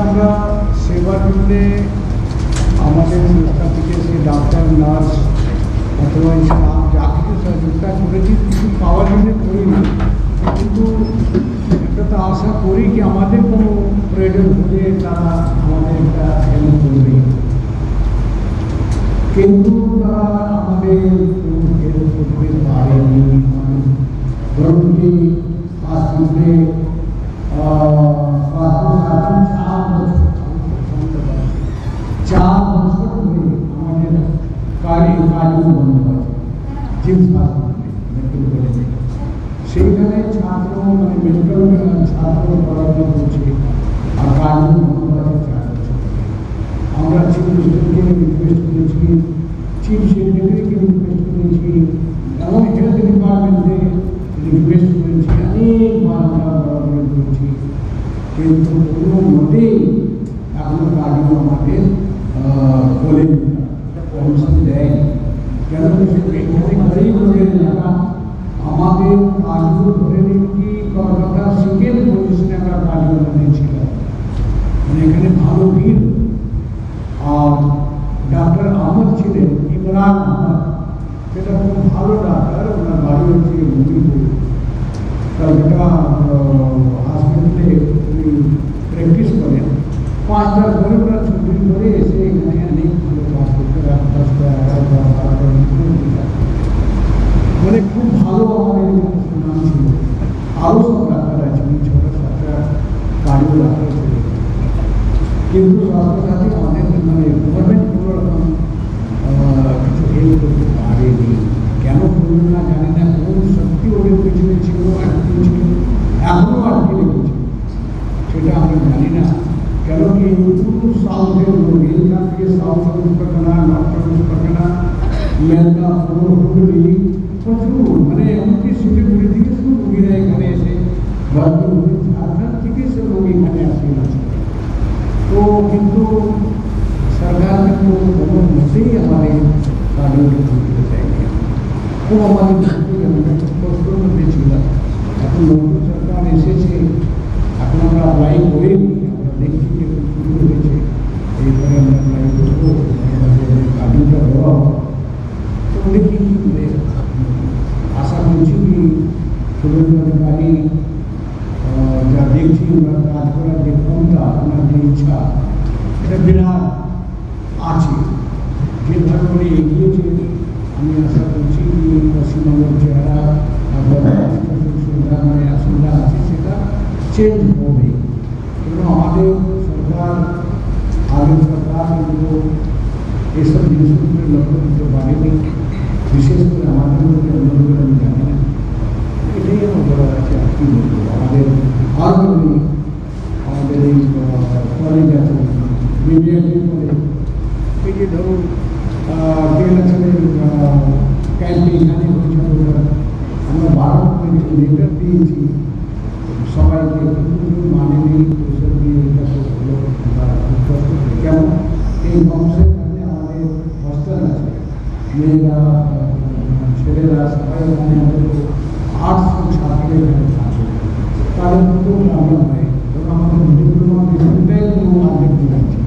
আমরা সেবার জন্য আমাদের সংস্থা থেকে সেই ডাক্তার নার্স অথবা স্টাফ যা কিছু সহযোগিতা করেছি কিছু পাওয়ার জন্য করি না, কিন্তু একটা তো আশা করি কি আমাদের কোনো প্রয়োজন হলে তারা আমাদের একটা হেল্প করবে, কিন্তু তারা আমাদের কোনো হেল্প করতে পারেনি। ধরুন কি হসপিটালে 4 বছর ধরে আমাদের কাজও বন্ধ আছে জিমস হসপিটালে, সেইখানে ছাত্র মানে মেডিকেল ছাত্র পড়াশোনা করছে আর কাজও বন্ধ আছে 4 বছর। আমরা চিফ মিনিস্টারকে রিকোয়েস্ট করেছি, চিফ সেক্রেটারিকে রিকোয়েস্ট করেছি, এবং হেলথ ডিপার্টমেন্টে রিকোয়েস্ট করেছি, অনেকবার আমরা বরাবর করেছি, কিন্তু কোনো মতেই এখনো কাজও আমাদের বলেন পারমিশন দেয়নি। কেন এখানে গরিব লোকের এলাকা, আমাদের কাজগুলো ধরে নিন কি কলকাতা সেকেন্ড পজিশনে আমরা কাজগুলো দিয়েছিলাম, মানে এখানে ভালো ভিড়। আর ডাক্তার আহমদ ছিলেন, ইমরান আহমদ, সেটা খুব ভালো ডাক্তার, ওনার বাড়ি হচ্ছে মুমিনপুর, যেটা হসপিটালে উনি প্র্যাকটিস করেন। 5টা ধরে ওরা ছুটি করে এসে এখানে অনেক ভালো কাজ করতে 10টা 11টা 12টা মানে খুব ভালো আমাদের এখানে সুনাম ছিল। আরও সব ডাক্তার আছেন, 6টা 7টা কাজও ডাক্তার ছিল, কিন্তু স্বাস্থ্যসাথী আমাদের মানে গভর্নমেন্ট কোনো রকম কিছু হেল্প করতে পারেনি। কেন করল না জানি না, কোন শক্তি ওদের পিছনে ছিল, আটকে ছিল, এখনও আটকে রেখেছে, সেটা আমরা জানি না। কেন কি পুরো সাউথের লোক, এইখান থেকে সাউথ 24 পরগনা, নর্থ 24 পরগনা, মেলদা, হুগলি, প্রচুর মানে এমনকি শিলিগুড়ি থেকে শুধু রোগীরা এখানে এসে ভর্তি হয়ে, ঝাড়খণ্ড থেকে সে রোগ এখানে আসে না। তো কিন্তু সরকার কিন্তু কোনো মতেই আমাদের কাজগুলো করতে চাইনি, খুব আমাদের কষ্টের মধ্যে ছিলাম। এখন নতুন সরকার এসেছে, এখন আমরা অ্যাপ্লাই করিনি, আমরা দেখছি যে শুরু হয়েছে, এইভাবে আমরা অ্যাপ্লাই করবো, আমাদের কাজটা দেওয়া হবে। তো দেখি কী করে, আশা করছি কি শুভেন্দু অধিকারী যা দেখছি ওনার কাজ করার যে ক্ষমতা, ওনার যে ইচ্ছা, এটা বিরাট আছে, যেভাবে উনি এগিয়েছে, আমি আশা করছি যে পশ্চিমবঙ্গের চেহারা সুবিধা মানে অসুবিধা আছে সেটা চেঞ্জ হবে। কিন্তু আমাদের সরকার, আগের সরকার কিন্তু এইসব জিনিসগুলো লক্ষ্য দিতে পারেনি, বিশেষ করে আমাদের মধ্যে অন্যগুলো আমি জানি না। এটাই আমার বলার আছে, আর কি বলবো। আমাদের আরও আমাদের এই কলেজ আছে, বিবিএসি কলেজ, এই যে ধরুন কেরালাছেলের ক্যাম্পে এখানে হয়েছিল, আমরা 12 লেটার দিয়েছি সবাইকে, কিন্তু মানেনি, প্রেশার দিয়ে এটা হলো কেন এই বংশের কারণে আমাদের হস্টেল আছে, মেয়েরা ছেলেরা সবাই ওখানে আমাদের 800 ছাত্র এখানে থাকে, তাদের মধ্যেও প্রবলেম হয়। ধরুন আমাদের ডিপ্লোমা ডিগ্রিটাই কোনো আপডেট দিয়েছে,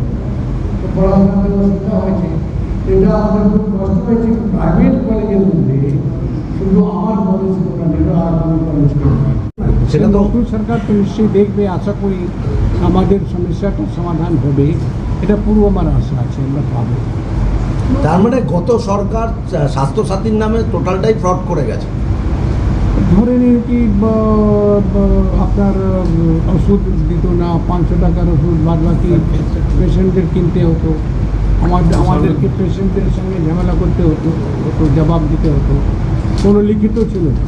তো পড়াশোনাতে অসুবিধা হয়েছে। এটা আমাদের খুব কষ্ট হয়েছে। প্রাইভেট কলেজের মধ্যে শুধু আমার কলেজ করা নিল, আর কোনো কলেজ করা নয়। সেটা নতুন সরকার তো নিশ্চয়ই দেখবে, আশা করি আমাদের সমস্যাটার সমাধান হবে, এটা পুরো আমার আশা আছে, আমরা পাবো। তার মানে গত সরকার স্বাস্থ্যসাথীর নামে টোটালটাই ফ্রড করে গেছে। ধরে নিন কি আপনার ওষুধ দিত না, 500 টাকার ওষুধ বাদ বাকি পেশেন্টদের কিনতে হতো, আমাদেরকে পেশেন্টদের সঙ্গে ঝামেলা করতে হতো, জবাব দিতে হতো, কোনো লিখিত ছিল না,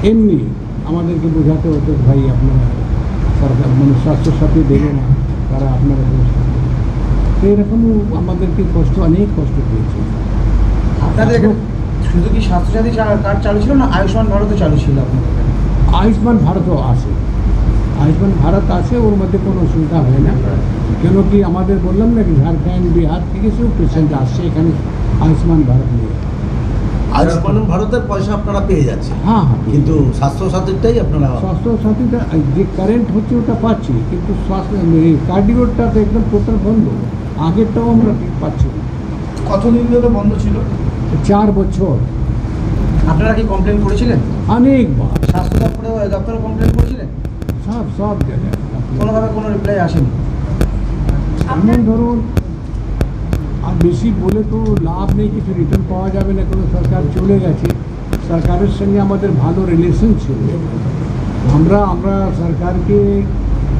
এমনি আমাদেরকে বোঝাতে হতো ভাই আপনারা সরকার মানে স্বাস্থ্যসাথী দেবে না, তারা আপনারা তো এরকমও আমাদেরকে অনেক কষ্ট পেয়েছে। আপনাদের শুধু কি স্বাস্থ্যসাথী কার্ড চালু ছিল না, আয়ুষ্মান ভারতও চালু ছিল আপনাদের? আয়ুষ্মান ভারতও আছে, আয়ুষ্মান ভারত আছে, ওর মধ্যে কোনো অসুবিধা হয় না। কেন কি আমাদের বললাম না কি ঝাড়খণ্ড বিহার থেকে সব পেশেন্ট আসছে এখানে আয়ুষ্মান ভারত নিয়ে। আয়ুষ্মান ভারতের পয়সা আপনারা পেয়ে যাচ্ছেন, হ্যাঁ হ্যাঁ, কিন্তু স্বাস্থ্য সাথীটাই আপনারা স্বাস্থ্য সাথীটা যে কারেন্ট হচ্ছে ওটা পাচ্ছি, কিন্তু স্বাস্থ্য কার্ডিওটা তো একদম টোটাল বন্ধ, আগেরটাও আমরা ঠিক পাচ্ছি না। কতদিন ধরে বন্ধ ছিল? 4 বছর, আপনারা কি কমপ্লেন করেছিলেন? অনেকবার, স্বাস্থ্য দপ্তরে কমপ্লেন করেছিলেন? সব জায়গায়। কোনোভাবে কোনো রিপ্লাই আসেনি? এমন ধরুন, আর বেশি বলে তো লাভ নেই, কিছু রিটার্ন পাওয়া যাবে না, কোনো সরকার চলে গেছে, সরকারের সঙ্গে আমাদের ভালো রিলেশন ছিল, আমরা সরকারকে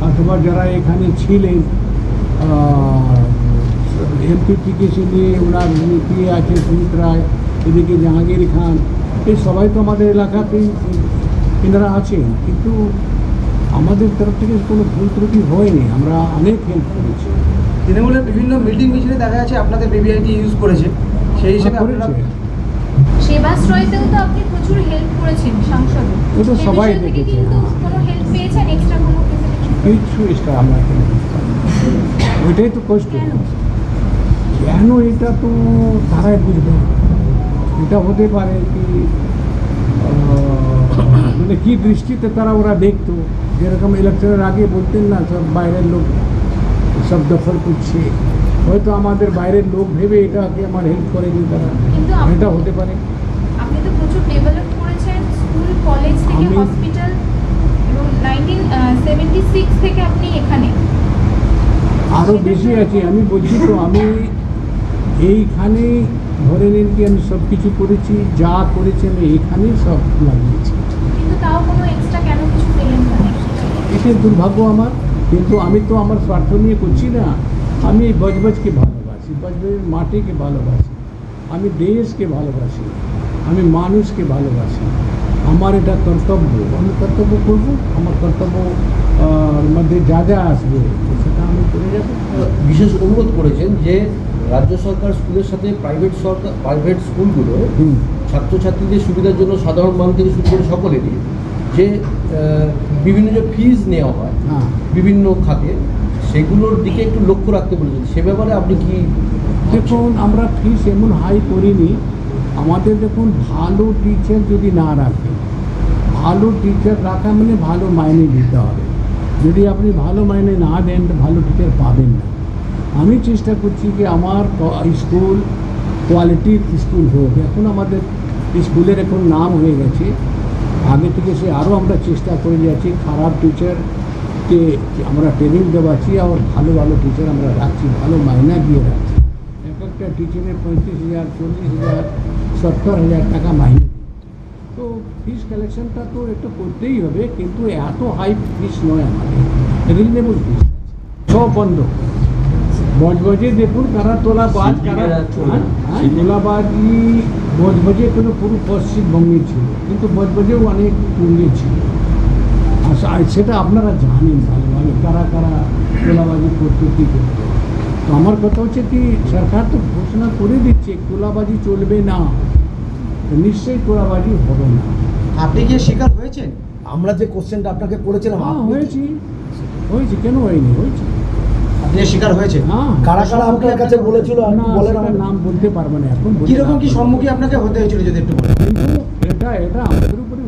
অথবা যারা এখানে ছিলেন এমপিপিকে নিয়ে, ওনার এমপি আছে সুমিত রায়, এদিকে জাহাঙ্গীর খান, এই সবাই তো আমাদের এলাকাতেই এনারা আছেন, কিন্তু আমাদের তরফ থেকে কোনো ভুল ত্রুটি হয়নি, আমরা অনেক হেল্প করেছি। তৃণমূলের বিভিন্ন মিটিং মিছিলে দেখা যাচ্ছে আপনাদের বিবিআইটি ইউজ করেছে, সেই হিসেবে আপনারা করেছে। সেবাশ্রয়তেও তো আপনি প্রচুর হেল্প করেছেন সাংসদ, ও তো সবাই দেখেছে, কিন্তু হ্যাঁ। কোনো হেল্প পেয়েছেন এক্সট্রা কোনো facility? কিছু এক্সট্রা আমরা এখানে দিতে পারি না। ওইটাই তো কষ্ট। কেন? কেন এটা তো তারাই বুঝবে। এটা হতে পারে কি মানে কি দৃষ্টিতে তারা ওরা দেখতো, যেরকম ইলেকশনের আগে বলতেন না সব বাইরের লোক সব দখল করছে, হয়তো আমাদের বাইরের লোক ভেবে এটাকে আমার হেল্প করেনি তারা, কিন্তু এটা হতে পারে। আপনি তো প্রচুর ডেভেলপ করেছেন, স্কুল কলেজ থেকে আমি- হসপিটাল, এবং 1976 থেকে আপনি এখানে। আরও বেশি আছে, আমি বলছি তো, আমি এইখানে ধরে নিন কি আমি সব কিছু করেছি, যা করেছি আমি এইখানেই সব লাগিয়েছি। কিন্তু তাও কোনো এক্সট্রা কেন কিছু পেলেন না? এটাই দুর্ভাগ্য আমার, কিন্তু আমি তো আমার স্বার্থ নিয়ে করছি না, আমি এই বজবজকে ভালোবাসি, বজবজের মাটিকে ভালোবাসি, আমি দেশকে ভালোবাসি, আমি মানুষকে ভালোবাসি, আমার এটা কর্তব্য, আমি কর্তব্য করবো, আমার কর্তব্য মধ্যে যা যা আসবে সেটা আমি করে যাবো। বিশেষ অনুরোধ করেছেন যে রাজ্য সরকার স্কুলের সাথে প্রাইভেট স্কুলগুলো ছাত্রছাত্রীদের সুবিধার জন্য সাধারণ মানুষ থেকে শুরু করে সকলেরই যে বিভিন্ন যে ফিজ নেওয়া হয় হ্যাঁ, বিভিন্ন খাতে, সেগুলোর দিকে একটু লক্ষ্য রাখতে বলেছেন। সে ব্যাপারে আপনি কি দেখুন আমরা ফিস এমন হাই করিনি, আমাদের দেখুন ভালো টিচার যদি না রাখে, ভালো টিচার রাখা মানে ভালো মাইনে দিতে হবে, যদি আপনি ভালো মাইনে না দেন তো ভালো টিচার পাবেন না। আমি চেষ্টা করছি যে আমার স্কুল কোয়ালিটির স্কুল হোক, এখন আমাদের স্কুলের এখন নাম হয়ে গেছে, আগে থেকে সে আরও আমরা চেষ্টা করে যাচ্ছি, খারাপ টিচারকে আমরা ট্রেনিং দেওয়াচ্ছি, আর ভালো ভালো টিচার আমরা রাখছি, ভালো মাইনা দিয়ে রাখছি। এক একটা টিচারের 35,000, 40,000, 70,000 টাকা মাইনে। তো ফিস কালেকশনটা তো একটু করতেই হবে, কিন্তু এত হাই ফিস নয়, আমাদের রিজনেবল ফিস। সব বন্ধ, বজবজে দেখুন কারা তোলাবাজ, কারা তোলাবাজি বজবজে কোনো পুরো পশ্চিমবঙ্গে ছিল, কিন্তু বজবজেও অনেক পুরুলিয়া ছিল, আর সেটা আপনারা জানেন ভালোভাবে কারা কারা তোলাবাজি করতো কী করতো। তো আমার কথা হচ্ছে কি, সরকার তো ঘোষণা করে দিচ্ছে তোলাবাজি চলবে না, তো নিশ্চয়ই তোলাবাজি হবে না। আপনি কি শিকার হয়েছেন? আমরা যে কোশ্চেনটা আপনাকে করেছিলাম, হ্যাঁ আপনি- হয়েছি, কেন হয়নি, হয়েছে। আপনি শিকার হয়েছেন? হ্যাঁ, কারা কারা আপনার কাছে বলেছিল না বলেন সেটা আমাদের? নাম বলতে পারবো না এখন, বলে কিরকম লাভ কি নেই। সম্মুখীন আপনাকে হতে হয়েছিল যদি একটু বলেন? কিন্তু এটা আমাদের উপরে